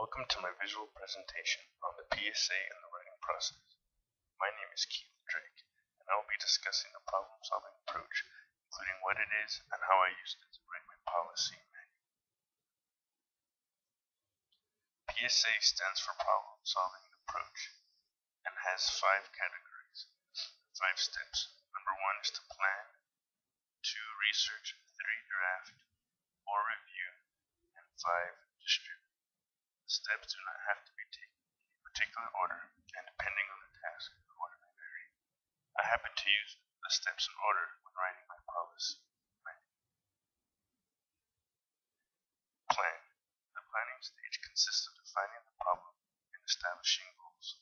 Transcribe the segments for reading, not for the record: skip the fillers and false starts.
Welcome to my visual presentation on the PSA and the writing process. My name is Keith Drake, and I will be discussing the problem-solving approach, including what it is and how I used it to write my policy manual. PSA stands for Problem-Solving Approach and has 5 categories, 5 steps. Number 1 is to plan, 2 research, 3 draft, 4 review, and 5 distribute. The steps do not have to be taken in a particular order, and depending on the task, the order may vary. I happen to use the steps in order when writing my policy manual. Plan. The planning stage consists of defining the problem and establishing goals.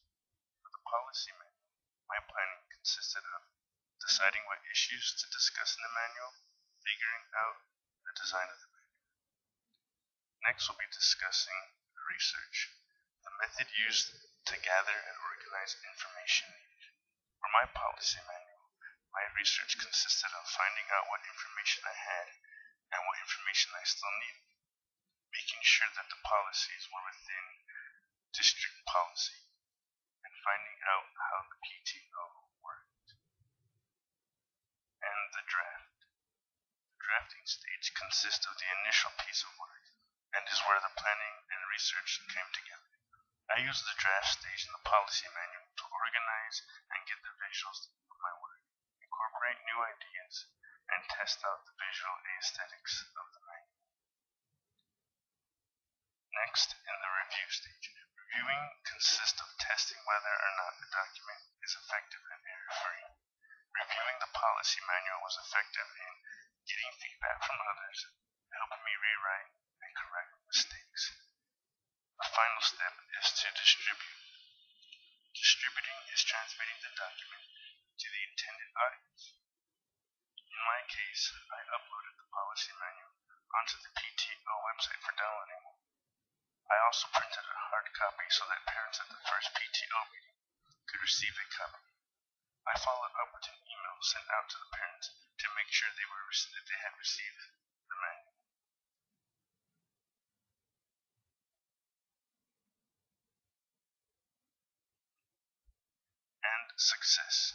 For the policy manual, my planning consisted of deciding what issues to discuss in the manual, figuring out the design of the manual. Next, we'll be discussing research, the method used to gather and organize information needed. For my policy manual, my research consisted of finding out what information I had and what information I still needed, making sure that the policies were within district policy, and finding out how the PTO worked. And the draft. The drafting stage consists of the initial piece of work, and is where the planning and research came together. I use the draft stage in the policy manual to organize and get the visuals of my work, incorporate new ideas, and test out the visual aesthetics of the manual. Next, in the review stage, reviewing consists of testing whether or not the document is effective and error-free. Reviewing the policy manual was effective in getting feedback from others, helping me rewrite and correct mistakes. The final step is to distribute. Distributing is transmitting the document to the intended audience. In my case, I uploaded the policy manual onto the PTO website for downloading. I also printed a hard copy so that parents at the first PTO meeting could receive a copy. I followed up with an email sent out to the parents to make sure they had received the manual. And success.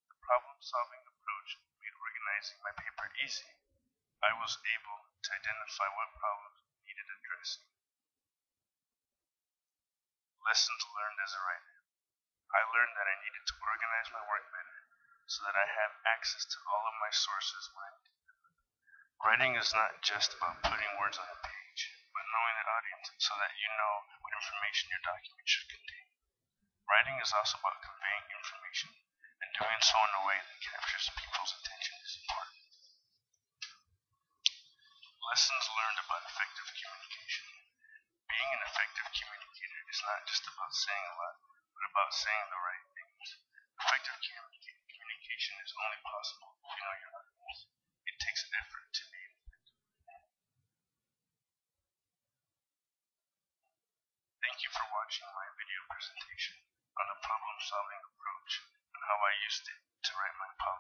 The problem-solving approach made organizing my paper easy. I was able to identify what problems needed addressing. Lessons learned as a writer. I learned that I needed to organize my work better so that I have access to all of my sources when I need them. Writing is not just about putting words on a page, but knowing the audience so that you know what information your document should contain. Writing is also about conveying information, and doing so in a way that captures people's attention is important. Lessons learned about effective communication. Being an effective communicator is not just about saying a lot, but about saying the right things. Effective communication is only possible if you know your audience. It takes effort to be effective. Thank you for watching my video presentation on the problem-solving approach and how I used it to write my policy.